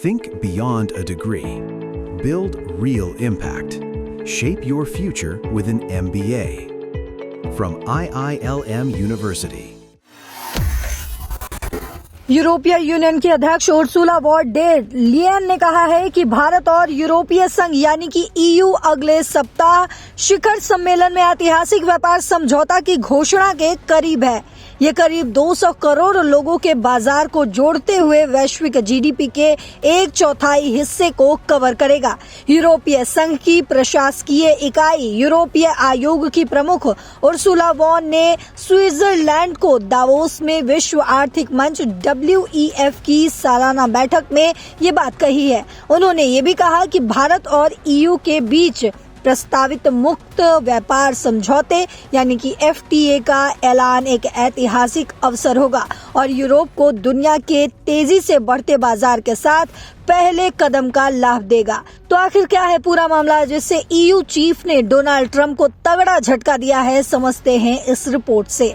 Think beyond a degree. Build real impact. Shape your future with an MBA. From IILM University. यूरोपीय union के अध्यक्ष Ursula von der लियन ने कहा है कि भारत और यूरोपीय संघ यानी कि ईयू अगले सप्ताह शिखर सम्मेलन में ऐतिहासिक व्यापार समझौता की घोषणा के करीब है। ये करीब 200 करोड़ लोगों के बाजार को जोड़ते हुए वैश्विक जीडीपी के 1/4 हिस्से को कवर करेगा। यूरोपीय संघ की प्रशासकीय इकाई यूरोपीय आयोग की प्रमुख उर्सुला वॉन ने स्विट्जरलैंड को दावोस में विश्व आर्थिक मंच WEF की सालाना बैठक में ये बात कही है। उन्होंने ये भी कहा कि भारत और ईयू के बीच प्रस्तावित मुक्त व्यापार समझौते यानी कि FTA का ऐलान एक ऐतिहासिक अवसर होगा और यूरोप को दुनिया के तेजी से बढ़ते बाजार के साथ पहले कदम का लाभ देगा। तो आखिर क्या है पूरा मामला जिससे EU चीफ ने डोनाल्ड ट्रंप को तगड़ा झटका दिया है, समझते हैं इस रिपोर्ट से।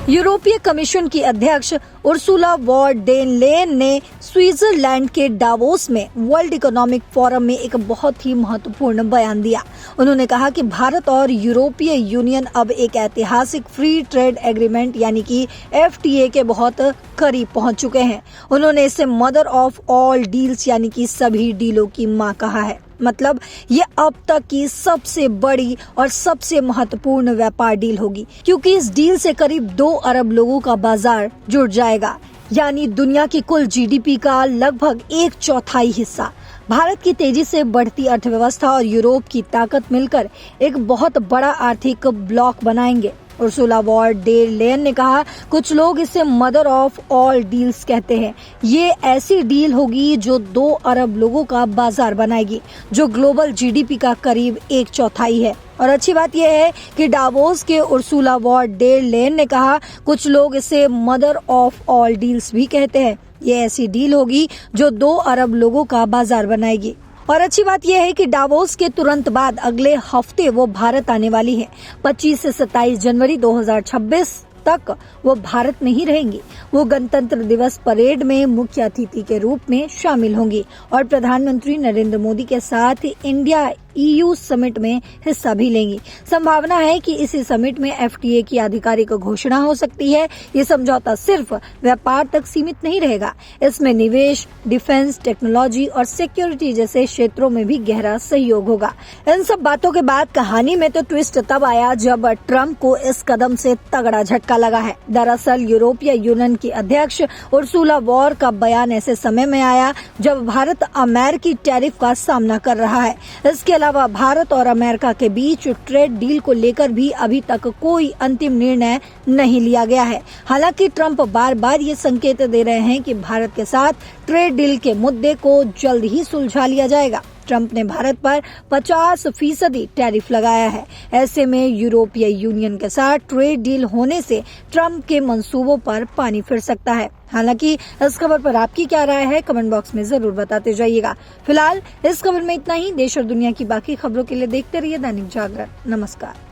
यूरोपीय कमीशन की अध्यक्ष उर्सुला वॉन डेर लेयन ने स्विट्जरलैंड के डावोस में वर्ल्ड इकोनॉमिक फोरम में एक बहुत ही महत्वपूर्ण बयान दिया। उन्होंने कहा कि भारत और यूरोपीय यूनियन अब एक ऐतिहासिक फ्री ट्रेड एग्रीमेंट यानी कि FTA के बहुत करीब पहुंच चुके हैं। उन्होंने इसे मदर ऑफ ऑल डील्स यानी कि सभी डीलों की मां कहा है। मतलब ये अब तक की सबसे बड़ी और सबसे महत्वपूर्ण व्यापार डील होगी क्योंकि इस डील से करीब 2 अरब लोगों का बाजार जुड़ जाएगा यानी दुनिया की कुल जीडीपी का लगभग 1/4 हिस्सा। भारत की तेजी से बढ़ती अर्थव्यवस्था और यूरोप की ताकत मिलकर एक बहुत बड़ा आर्थिक ब्लॉक बनाएंगे। उर्सुला वॉन डेर लेयन ने कहा, कुछ लोग इसे मदर ऑफ ऑल डील्स कहते हैं। ये ऐसी डील होगी जो 2 अरब लोगों का बाजार बनाएगी, जो ग्लोबल जीडीपी का करीब 1/4 है। और अच्छी बात यह है कि डावोस के उर्सुला वॉन डेर लेयन ने कहा, कुछ लोग इसे मदर ऑफ ऑल डील्स भी कहते हैं। ये ऐसी डील होगी जो 2 अरब लोगों का बाजार बनाएगी। और अच्छी बात यह है कि डावोस के तुरंत बाद अगले हफ्ते वो भारत आने वाली है। 25 से 27 जनवरी 2026 तक वो भारत में ही रहेंगी। वो गणतंत्र दिवस परेड में मुख्य अतिथि के रूप में शामिल होंगी और प्रधानमंत्री नरेंद्र मोदी के साथ इंडिया EU समिट में हिस्सा भी लेंगी। संभावना है कि इसी समिट में FTA की आधिकारिक घोषणा हो सकती है। ये समझौता सिर्फ व्यापार तक सीमित नहीं रहेगा, इसमें निवेश, डिफेंस, टेक्नोलॉजी और सिक्योरिटी जैसे क्षेत्रों में भी गहरा सहयोग होगा। इन सब बातों के बाद कहानी में तो ट्विस्ट तब आया जब ट्रंप को इस कदम से तगड़ा झटका लगा है। दरअसल यूरोपीय यूनियन की अध्यक्ष उर्सुला वॉन का बयान ऐसे समय में आया जब भारत अमेरिकी टैरिफ का सामना कर रहा है। इसके अलावा भारत और अमेरिका के बीच ट्रेड डील को लेकर भी अभी तक कोई अंतिम निर्णय नहीं लिया गया है। हालांकि ट्रंप बार बार ये संकेत दे रहे हैं कि भारत के साथ ट्रेड डील के मुद्दे को जल्द ही सुलझा लिया जाएगा। ट्रंप ने भारत पर 50% टैरिफ लगाया है। ऐसे में यूरोपीय यूनियन के साथ ट्रेड डील होने से ट्रंप के मंसूबों पर पानी फिर सकता है। हालांकि इस खबर पर आपकी क्या राय है, कमेंट बॉक्स में जरूर बताते जाइएगा। फिलहाल इस खबर में इतना ही। देश और दुनिया की बाकी खबरों के लिए देखते रहिए दैनिक जागरण। नमस्कार।